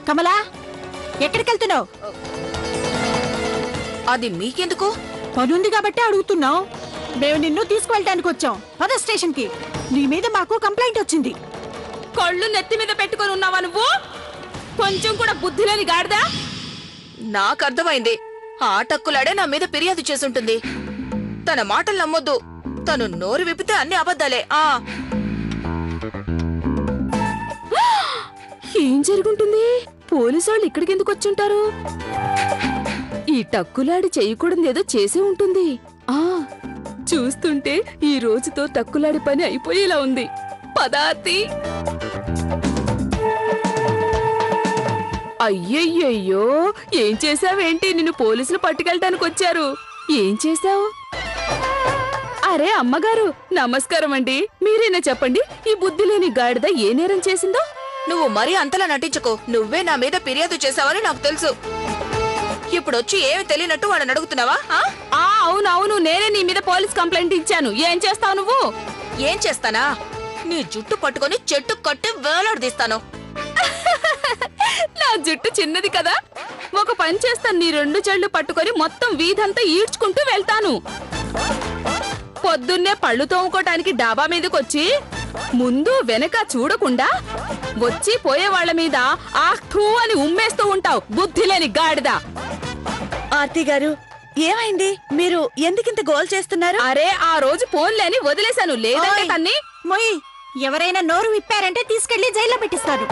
కమలా, ఎక్కడికెళ్తున్నావు? అది మీకెందుకు? పనుంది కాబట్టి అడుగుతున్నావు. మేము నిన్ను తీసుకువెళ్ళటానికి వచ్చాం. పద స్టేషన్ కి. నీ మీద మాకు కంప్లైంట్ వచ్చింది. కళ్ళు నెత్తి మీద పెట్టుకొని ఉన్నావా నువ్వు? కొంచెం కూడా బుద్ధి లేని గాడిదా. నాకు అర్థమైంది. ఆ టక్కులాడే నా మీద ఫిర్యాదు చేసుంటుంది. తన మాటలు నమ్మొద్దు. తను నోరు విప్పితే అన్ని అబద్ధాలే. ఏం జరుగుంటుంది? పోలీసోళ్ళు ఇక్కడికి ఎందుకు వచ్చుంటారు? ఈ టక్కులాడి చేయకూడదేదో చేసే ఉంటుంది. చూస్తుంటే ఈ రోజుతో టక్కులాడి పని అయిపోయేలా ఉంది. పదాతి. అయ్యయ్యో, ఏం చేసావేంటి? నిన్ను పోలీసులు పట్టుకెళ్ళటానికి వచ్చారు. ఏం చేశావు? అరే అమ్మగారు, నమస్కారం అండి. మీరేనా చెప్పండి, ఈ బుద్ధి లేని గాడిద ఏ నేరం చేసిందో? నువ్వు మరీ అంతలా నటించుకో. నువ్వే నా మీద ఫిర్యాదు చేశావని నాకు తెలుసు. ఇప్పుడొచ్చి ఏమి తెలియనట్టు వాడని అడుగుతున్నావా? అవునవును, నేనే నీ మీద పోలీస్ కంప్లైంట్ ఇచ్చాను. ఏం చేస్తావు నువ్వు? ఏం చేస్తానా? నీ జుట్టు పట్టుకొని చెట్టు కట్టి వేలాడదీస్తాను. నా జుట్టు చిన్నది కదా, ఒక పని చేస్తాను. నీ 2 చెళ్ళు పట్టుకొని మొత్తం వీధంతా ఈడ్చుకుంటూ వెళ్తాను. పొద్దున్నే పళ్ళు తోముకోటానికి డాబా మీదకొచ్చి ముందు వెనక చూడకుండా వచ్చి పోయే వాళ్ల మీద ఆహ్తూ అని ఉమ్మేస్తూ ఉంటావు. బుద్ధి లేని గాడిద. ఆర్తి గారు, ఏమైంది? మీరు ఎందుకింత గోల్ చేస్తున్నారు? అరే, ఆ రోజు ఫోన్లేని వదిలేశాను. లేదంటే తన్ని మొయ్, ఎవరైనా నోరు విప్పారంటే తీసుకెళ్లి జైల్లో పెట్టిస్తారు.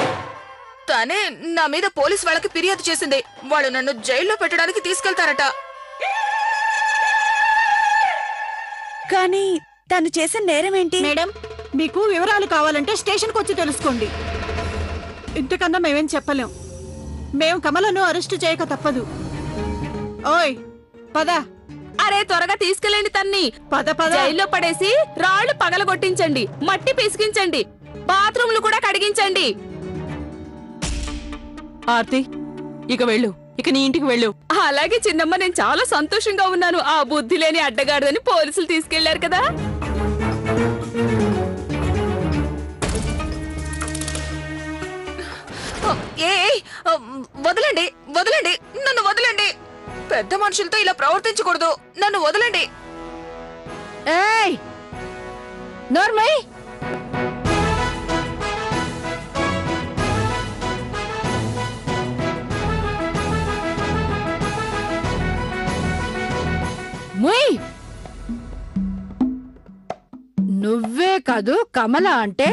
తనే నా మీద పోలీస్ వాళ్ళకి ఫిర్యాదు చేసింది. వాళ్ళు నన్ను జైల్లో పెట్టడానికి తీసుకెళ్తారట. కానీ తను చేసిన నేరం ఏంటి? మేడం, మీకు వివరాలు కావాలంటే స్టేషన్కి వచ్చి తెలుసుకోండి. ఇంతకన్నా మేమేం చెప్పలేం. మేము కమలను అరెస్టు చేయక తప్పదు. ఓయ్ పద. అరే, త్వరగా తీసుకెళ్ళండి తన్ని. పద పద. జైల్లో పడేసి రాళ్లు పగలగొట్టించండి, మట్టి పిసికించండి, బాత్రూంలు కూడా కడిగించండి. ఆర్తి, ఇక వెళ్ళు. ఇక నీ ఇంటికి వెళ్ళు. అలాగే చిన్నమ్మ, నేను చాలా సంతోషంగా ఉన్నాను. ఆ బుద్ధి లేని అడ్డగాడదని పోలీసులు తీసుకెళ్లారు కదా. వదలండి, వదలండి, నన్ను వదలండి. పెద్ద మనుషులతో ఇలా ప్రవర్తించకూడదు. నన్ను వదలండి. ఏయ్ నోర్మై, ముయ్. నువ్వే కాదు కమల అంటే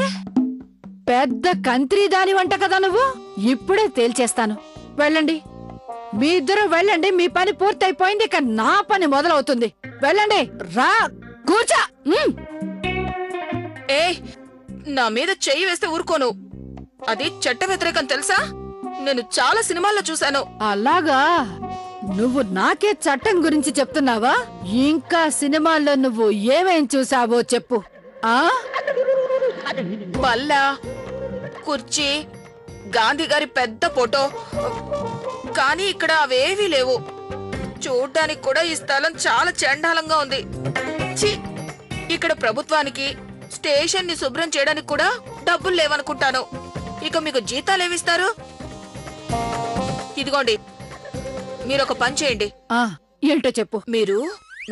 పెద్ద కంత్రి దాని వంట కదా నువ్వు. ఇప్పుడే తేల్చేస్తాను. వెళ్ళండి, మీ ఇద్దరు వెళ్ళండి. మీ పని పూర్తయిపోయింది. ఇక నా పని మొదలవుతుంది. వెళ్ళండి. రా, కూర్చో. ఏ, నా మీద చెయ్యి వేస్తే ఊరుకోను. అది చట్ట వ్యతిరేకం తెలుసా? నేను చాలా సినిమాల్లో చూశాను. అలాగా? నువ్వు నాకే చట్టం గురించి చెప్తున్నావా? ఇంకా సినిమాల్లో నువ్వు ఏమేం చూసావో చెప్పు. బల్ల, కుర్చీ, గాంధీ గారి పెద్ద ఫోటో. కానీ ఇక్కడ అవేవీ లేవు. చూడ్డానికి కూడా ఈ స్థలం చాలా చండాలంగా ఉంది. ఛీ! ఇక్కడ ప్రభుత్వానికి స్టేషన్ ని శుభ్రం చేయడానికి కూడా డబ్బులు లేవనుకుంటాను. ఇక మీకు జీతాలేవిస్తారు? ఇదిగోండి, మీరొక పని చేయండి. ఏంటో చెప్పు. మీరు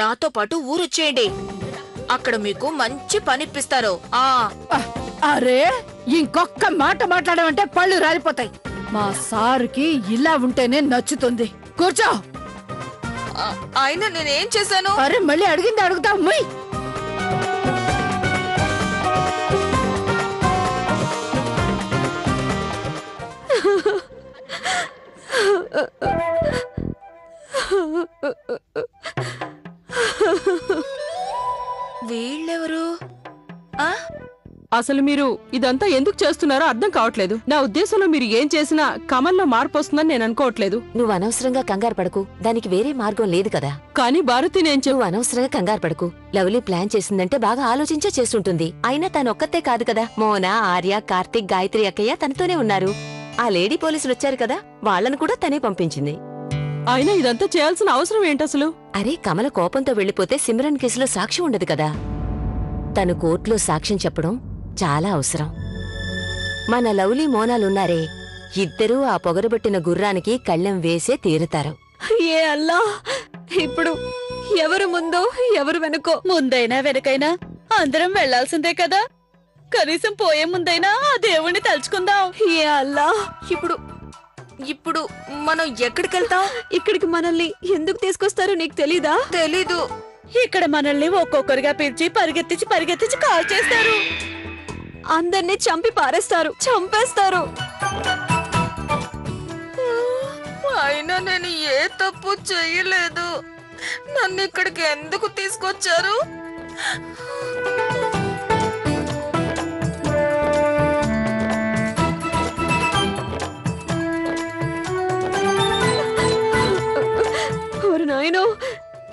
నాతో పాటు ఊరొచ్చేయండి. అక్కడ మీకు మంచి పనిప్పిస్తారు. అరే, ఇంకొక్క మాట మాట్లాడమంటే పళ్ళు రాలిపోతాయి. మా సారుకి ఇలా ఉంటేనే నచ్చుతుంది. కూర్చో. అయినా నేనేం చేశాను? అరే, మళ్ళీ అడిగింది అడుగుతావు. ముయ్. వీళ్ళెవరు? అసలు మీరు ఇదంతా ఎందుకు చేస్తున్నారో అర్థం కావట్లేదు. నా ఉద్దేశంలో మీరు ఏం చేసినా కమల్లో మార్పు వస్తుందని నేను అనుకోవట్లేదు. నువ్వు అనవసరంగా కంగారు పడకు. దానికి వేరే మార్గం లేదు కదా. కానీ భారతి, నువ్వు అనవసరంగా కంగారు పడకు. లవ్లీ ప్లాన్ చేసిందంటే బాగా ఆలోచించే చేస్తుంటుంది. అయినా తనొక్కతే కాదు కదా. మోనా, ఆర్య, కార్తిక్, గాయత్రి అక్కయ్య తనతోనే ఉన్నారు. ఆ లేడీ పోలీసులు వచ్చారు కదా, వాళ్లను కూడా తనే పంపించింది. అయినా ఇదంతా చేయాల్సిన అవసరం ఏంటసలు? అరే, కమల కోపంతో వెళ్లిపోతే సిమ్రన్ కేసులో సాక్ష్యం ఉండదు కదా. తను కోర్టులో సాక్ష్యం చెప్పడం చాలా అవసరం. మన లవ్లీ మోనాలున్నారే, ఇద్దరూ ఆ పొగరబట్టిన గుర్రానికి కళ్ళెం వేసే తీరుతారు. ఏ అల్లా, ఇప్పుడు ఎవరు ముందో ఎవరు వెనుకో? ముందైనా వెనకైనా అందరం వెళ్లాల్సిందే కదా. కనీసం పోయే ముందైనా ఆ దేవుణ్ణి తలుచుకుందాం. ఏ అల్లా, ఇప్పుడు ఇప్పుడు మనం ఎక్కడికి వెళ్తాం? ఇక్కడికి మనల్ని ఎందుకు తీసుకొస్తారో నీకు తెలీదా? తెలీదు. ఇక్కడ మనల్ని ఒక్కొక్కరిగా పిలిచి పరిగెత్తించి కాల్ చేస్తారు. అందరినీ చంపి పారేస్తారు, చంపేస్తారు. అయినా నేను ఏ తప్పు చెయ్యలేదు. నన్ను ఇక్కడికి ఎందుకు తీసుకొచ్చారు? ఓరి నాయనో,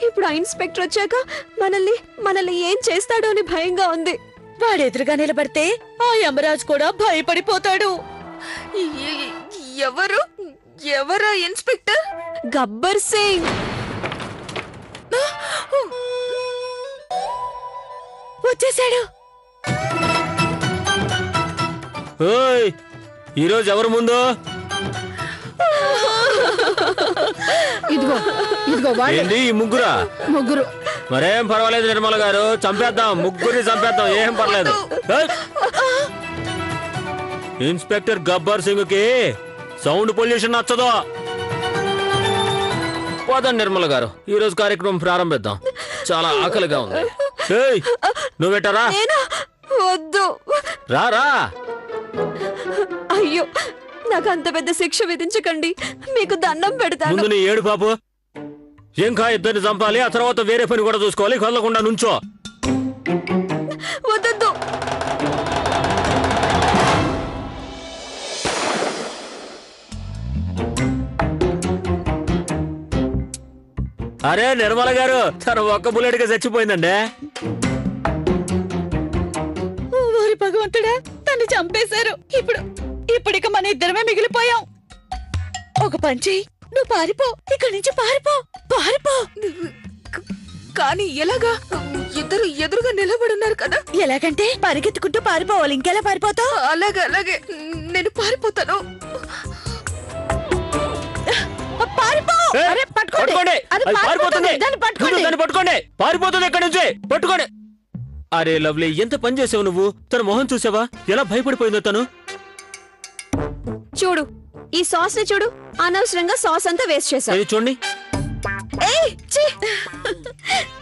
ఇప్పుడు ఆ ఇన్స్పెక్టర్ వచ్చాక మనల్ని ఏం చేస్తాడో అని భయంగా ఉంది. వాడెదురుగా నిలబడితే ఆ యమరాజు కూడా భయపడిపోతాడు. ఎవరా ఇన్స్పెక్టర్? గబ్బర్ సింగ్. వచ్చేసాడు. ఓయ్, ఈరోజు ఎవరు ముందు? ఇదిగో వాళ్ళే ఏంది ఈ ముగ్గురా? ముగ్గురు. మరేం పర్వాలేదు నిర్మల గారు, చంపేద్దాం, ముగ్గురిని చంపేద్దాం, ఏం పర్లేదు. ఏయ్! ఇన్స్పెక్టర్ గబ్బర్ సింగ్ కి సౌండ్ పొల్యూషన్ నచ్చదు. పోదాం నిర్మల గారు, ఈ రోజు కార్యక్రమం ప్రారంభిద్దాం. చాలా ఆకలిగా ఉంది. ఏయ్, నువ్వెట్టరా? వద్దు. రారా. అయ్యో, నాకు అంత పెద్ద శిక్ష విధించకండి, మీకు దండం పెడతాను. ముందు నీ ఏడు పాపు. ఇంకా ఇద్దరిని చంపాలి, ఆ తర్వాత వేరే పని కూడా చూసుకోవాలి. కదలకుండా నుంచో. వద్దు. అరే నిర్మల గారు, తను ఒక్క బుల్లెట్ గా చచ్చిపోయిందండి. ఓరి భగవంతుడా, తన్ని చంపేశారు. ఇప్పుడిక మన ఇద్దరమే మిగిలిపోయాం. ఒక పంచి, నువ్వు పారిపో, ఇక్కడి నుంచి పారిపో. కానీ ఎలాగా? ఇద్దరు ఎదురుగా నిలబడున్నారు కదా. ఎలాగంటే పరిగెత్తుకుంటూ పారిపోవాలి. ఇంకెలా పారిపోతావు? అలాగే నేను పారిపోతాను. పారిపో. ఏయ్, అరే, పట్టుకోండి. అది అది పారిపోతుంది. దాన్ని పట్టుకోండి. ముందు దాన్ని పట్టుకోండి. పారిపోతుంది ఇక్కడి నుంచి. పట్టుకోండి. అరే లవ్లీ, ఎంత పని చేసావు నువ్వు. తన మొహం చూసావా, ఎలా భయపడిపోయిందో తను. చూడు, ఈ సాస్ ని చూడు. అనవసరంగా సాస్ అంతా వేస్ట్ చేశావు. ఇది చూడండి.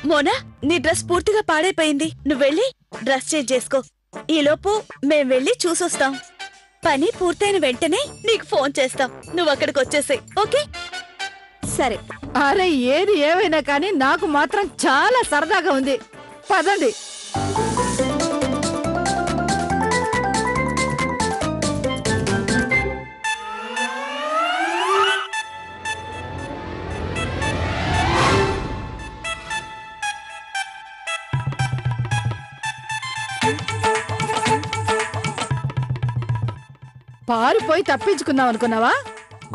మోనా, నీ డ్రెస్ పూర్తిగా పాడైపోయింది. నువ్వు వెళ్ళి డ్రెస్ చేంజ్ చేసుకో. ఈలోపు మేం వెళ్ళి చూసొస్తాం. పని పూర్తయిన వెంటనే నీకు ఫోన్ చేస్తాం. నువ్వు అక్కడికి వచ్చేసాయి. ఓకే? సరే. అరే ఏది ఏమైనా కానీ నాకు మాత్రం చాలా సరదాగా ఉంది. పదండి. పారిపోయి తప్పించుకుందాం అనుకున్నావా?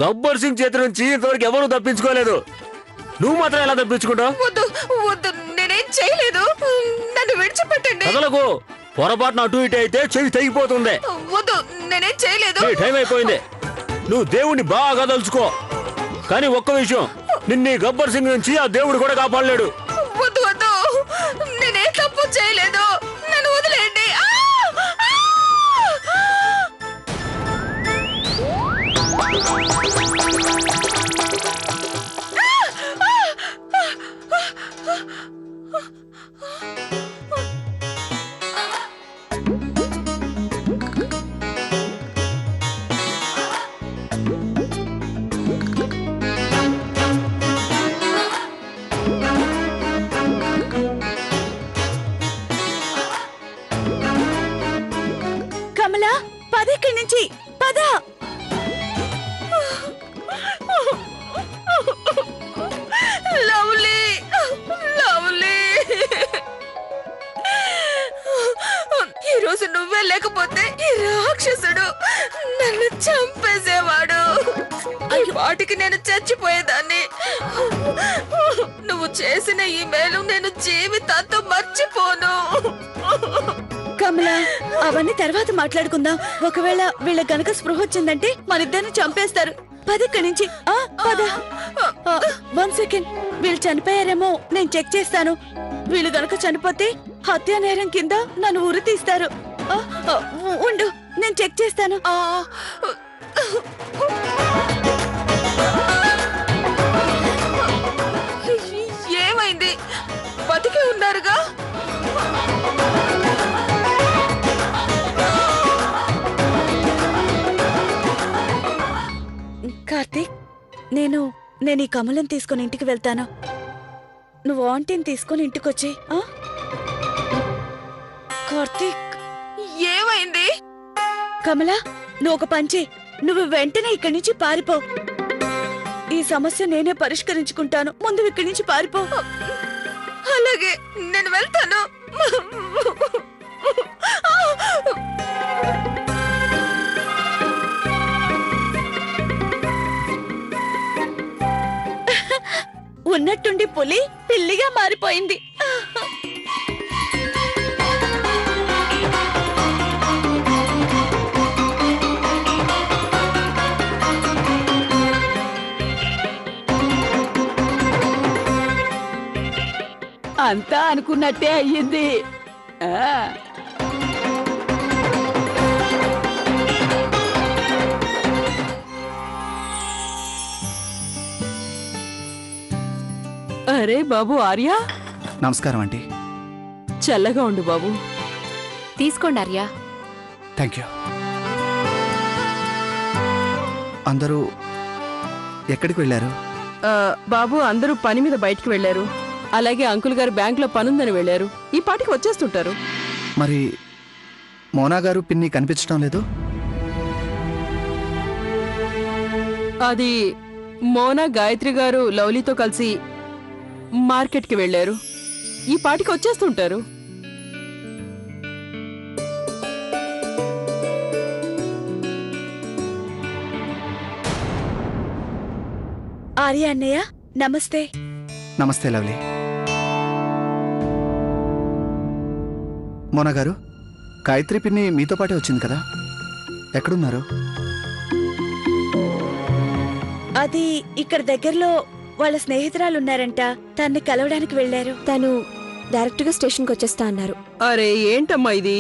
గబ్బర్ సింగ్ చేతి నుంచి ఇంతవరకు ఎవరు తప్పించుకోలేదు. నువ్వు మాత్రం ఎలా తప్పించుకుంటావు? వద్దు, నేనేం చేయలేదు. నన్ను విడిచిపెట్టండి. కదలకు. పొరపాటున అటు ఇటు అయితే చెవి తెగిపోతుంది. వద్దు, నేనేం చేయలేదు. ఈ టైం అయిపోయింది. నువ్వు దేవుణ్ణి బాగా తలుచుకో. కానీ ఒక్క విషయం, నిన్ను గబ్బర్ సింగ్ నుంచి ఆ దేవుడు కూడా కాపాడలేడు. వద్దు, నేనే తప్పు చేయలేదు. నన్ను వదిలేయండి. కమలా, పదక్కడి నుంచి పద. లవ్లీ. ఈరోజు నువ్వే లేకపోతే ఈ రాక్షసుడు నన్ను చంపేసేవాడు. వాటికి నేను చచ్చిపోయేదాన్ని. నువ్వు చేసిన ఈ మేలు నేను జీవితాంతం మర్చిపోను. కమలా అవన్నీ తర్వాత మాట్లాడుకుందాం. ఒకవేళ వీళ్ళ గనక స్పృహ వచ్చిందంటే మనిద్దరిని చంపేస్తారు. పదిక్కడి నుంచి. పద. 1 సెకండ్. వీళ్ళు చనిపోయారేమో నేను చెక్ చేస్తాను. వీళ్ళు గనక చనిపోతే హత్యా నేరం కింద నన్ను ఉరి తీస్తారు. ఉండు, నేను చెక్ చేస్తాను. ఏమైంది? బతికి ఉన్నారుగా? కార్తీక్, నేను ఈ కమలం తీసుకుని ఇంటికి వెళ్తాను. నువ్వు ఆంటీని తీసుకుని ఇంటికొచ్చి. కార్తీక్, ఏమైంది? కమలా, నువ్వు ఒక పంచి. నువ్వు వెంటనే ఇక్కడి నుంచి పారిపో. ఈ సమస్య నేనే పరిష్కరించుకుంటాను. ముందు ఇక్కడి నుంచి పారిపో. అలాగే, నేను వెళ్తాను. ఉన్నట్టుండి పులి పిల్లిగా మారిపోయింది. అంతా అనుకున్నట్టే అయ్యింది. అరే బాబు ఆర్య, నమస్కారం ఆంటీ. చల్లగా ఉండు బాబు. తీసుకోండి ఆర్య. Thank you. అందరూ ఎక్కడికి వెళ్ళారు? బాబు, అందరూ పని మీద బయటికి వెళ్లారు. అలాగే అంకుల్ గారు బ్యాంకులో పనుందని వెళ్లారు. ఈ పాటికి వచ్చేస్తుంటారు. మరి మోనా గారు పిన్ని కనిపించడం లేదు? అది మోనా గాయత్రి గారు లవ్లీతో కలిసి మార్కెట్కి వెళ్లారు. ఈ పాటికి వచ్చేస్తుంటారు. ఆర్య అన్నయ్య, నమస్తే. నమస్తే లవ్లీ. మోనా గారు, గాయత్రి పిన్ని మీతో పాటే వచ్చింది కదా, ఎక్కడున్నారు? అది ఇక్కడ దగ్గరలో వాళ్ళ స్నేహితురాలు ఉన్నారంట. తన్ని కలవడానికి వెళ్లారు. తను డైరెక్ట్ గా స్టేషన్ కి వచ్చేస్తా అన్నారు. అరే ఏంటమ్మా ఇది?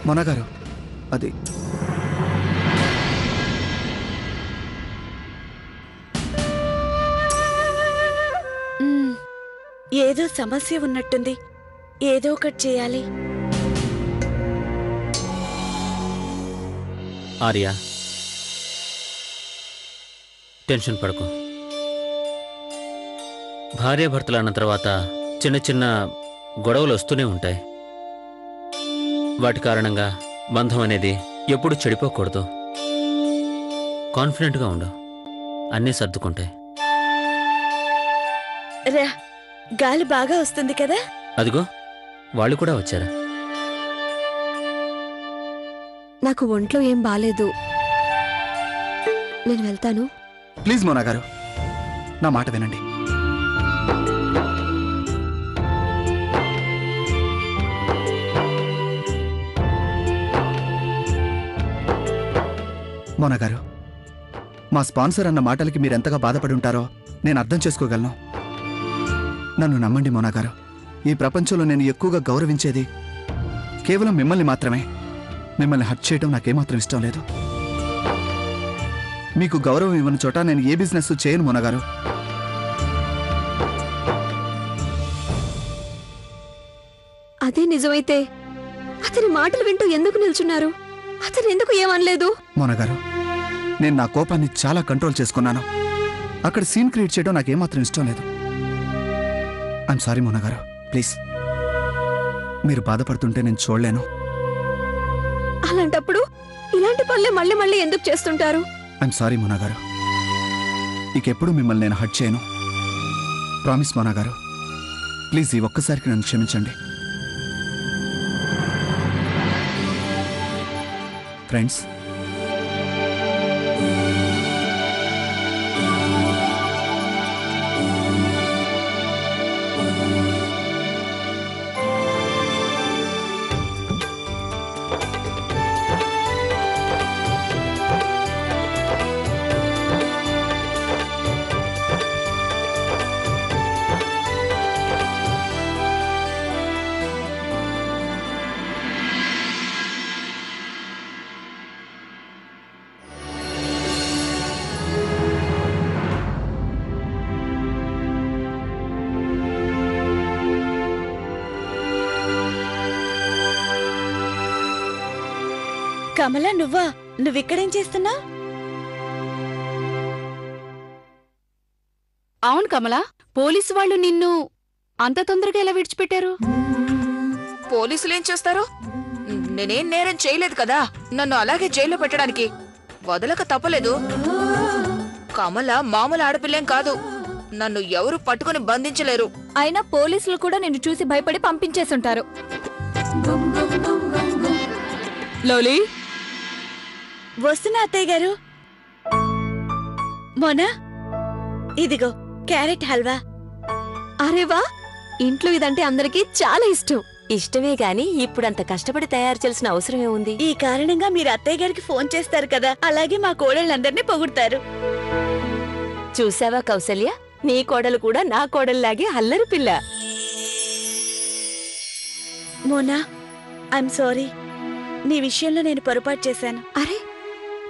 మోనా గారు, అది ఏదో సమస్య ఉన్నట్టుంది. ఏదో ఒకటి చేయాలి. ఆర్య, టెన్షన్ పడకు. భార్యాభర్తలు అన్న తర్వాత చిన్న చిన్న గొడవలు వస్తూనే ఉంటాయి. వాటి కారణంగా బంధం అనేది ఎప్పుడు చెడిపోకూడదు. కాన్ఫిడెంట్గా ఉండు, అన్నీ సర్దుకుంటాయి. రా, గాలి బాగా వస్తుంది కదా. అదిగో వాళ్ళు కూడా వచ్చారా? నాకు ఒంట్లో ఏం బాలేదు, నేను వెళ్తాను. ప్లీజ్ మోనా గారు, నా మాట వినండి. మోనా గారు, మా స్పాన్సర్ అన్న మాటలకి మీరెంతగా బాధపడి ఉంటారో నేను అర్థం చేసుకోగలను. నన్ను నమ్మండి మోనా గారు, ఈ ప్రపంచంలో నేను ఎక్కువగా గౌరవించేది కేవలం మిమ్మల్ని మాత్రమే. మిమ్మల్ని హర్ట్ చేయడం నాకేమాత్రం ఇష్టం లేదు. మీకు గౌరవం ఇవ్వని చోట నేను ఏ బిజినెస్ చేయను మోనా గారు. అదే నిజమైతే అతని మాటలు వింటూ ఎందుకు నిల్చున్నారు? అతను ఎందుకు ఏమనలేదు? మోనా గారు, నేను నా కోపాన్ని చాలా కంట్రోల్ చేసుకున్నాను. అక్కడ సీన్ క్రియేట్ చేయడం నాకేమాత్రం ఇష్టం లేదు. ఐఎమ్ సారీ మోనా గారు, ప్లీజ్. మీరు బాధపడుతుంటే నేను చూడలేను. అలాంటప్పుడు ఇలాంటి పనులే మళ్ళీ మళ్ళీ ఎందుకు చేస్తుంటారు? ఐఎమ్ సారీ మోనా గారు, ఇకెప్పుడు మిమ్మల్ని నేను హర్ట్ చేయను. ప్రామిస్ మోనా గారు, ప్లీజ్ ఈ ఒక్కసారికి నన్ను క్షమించండి. ఫ్రెండ్స్, కమల నువ్వా? నువ్విక్కడేం చేస్తున్నా? అవును కమలా, పోలీసు వాళ్ళు నిన్ను అంత తొందరగా ఎలా విడిచిపెట్టారు? పోలీసులేం చేస్తారు? నేనేం నేరం చేయలేదు కదా, నన్ను అలాగే జైల్లో పెట్టడానికి వదలక తప్పలేదు. కమల మామూలు ఆడపిల్లేం కాదు, నన్ను ఎవరు పట్టుకుని బంధించలేరు. అయినా పోలీసులు కూడా నిన్ను చూసి భయపడి పంపించేసుంటారు. లవ్లీ, వస్తున్నా అత్తయ్య గారు. మోనా, ఇదిగో క్యారెట్ హల్వా. అరే వా, ఇంట్లో ఇదంటే అందరికీ చాలా ఇష్టం. ఇష్టమే గాని ఇప్పుడంత కష్టపడి తయారు చేయాల్సిన అవసరం ఏముంది? ఈ కారణంగా మీరు అత్తయ్య గారికి ఫోన్ చేస్తారు కదా, అలాగే మా కోడళ్ళందరినీ పొగుడతారు. చూసావా కౌసల్య, నీ కోడలు కూడా నా కోడల్లాగే అల్లరి పిల్ల. Mona, I'm sorry. నీ విషయంలో నేను పొరపాటు చేశాను. అరే,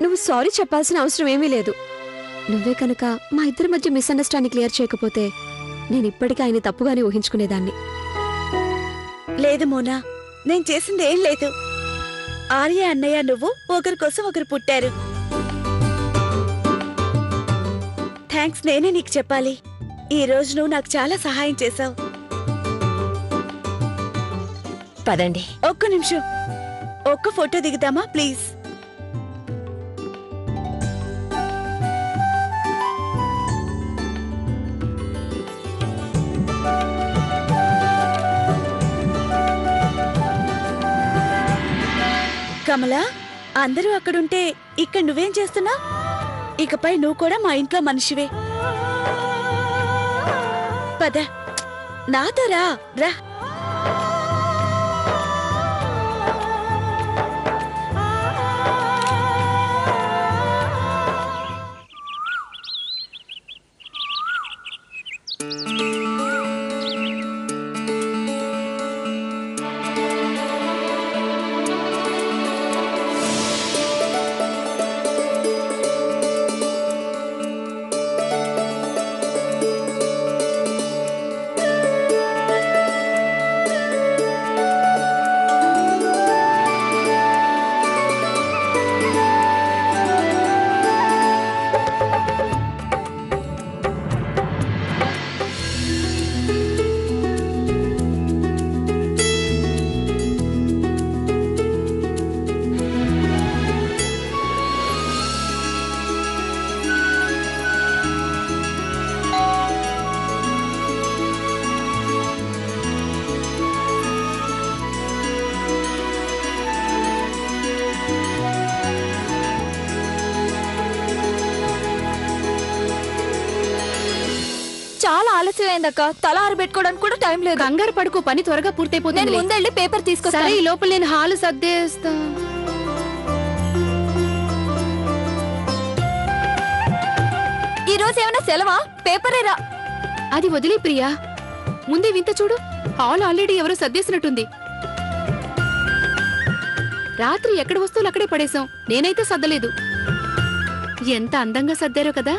నువ్వు సారీ చెప్పాల్సిన అవసరం ఏమీ లేదు. నువ్వే కనుక మా ఇద్దరి మధ్య మిస్అండర్స్టాండింగ్ క్లియర్ చేయకపోతే నేను ఇప్పటికీ ఆయన తప్పుగానే ఊహించుకునేదాన్ని. లేదు మోనా, నేను చేసింది ఏం లేదు. ఆర్య అన్నయ్య నువ్వు ఒకరి కోసం ఒకరు పుట్టారు. థ్యాంక్స్ నేనే నీకు చెప్పాలి. ఈ రోజు నువ్వు నాకు చాలా సహాయం చేశావు. పదండి. ఒక్క నిమిషం, ఒక్క ఫోటో దిగుతామా ప్లీజ్? కమలా, అందరూ అక్కడుంటే ఇక్కడ నువ్వేం చేస్తున్నా? ఇకపై నువ్వు కూడా మా ఇంట్లో మనిషివే. పద, నాతో రా. చాలా ఆలస్యం అయిందక్క. తల ఆరబెట్టుకోవడానికి కూడా టైం లేదు. కంగారు పడుకో, పని త్వరగా నేను పూర్తయిపోతుంది. ముందెళ్ళి పేపర్ సరే, తీసుకొస్తాను. ఈ లోపల నేను హాలు సర్దేస్తా. ఈ రోజు ఏమైనా సెలవా? పేపరేరా. అది వదిలే ప్రియా, ముందే వింత చూడు. హాల్ ఆల్రెడీ ఎవరో సర్దేసినట్టుంది. రాత్రి ఎక్కడ వస్తువులు అక్కడే పడేశాం. నేనైతే సర్దలేదు. ఎంత అందంగా సర్దారో కదా.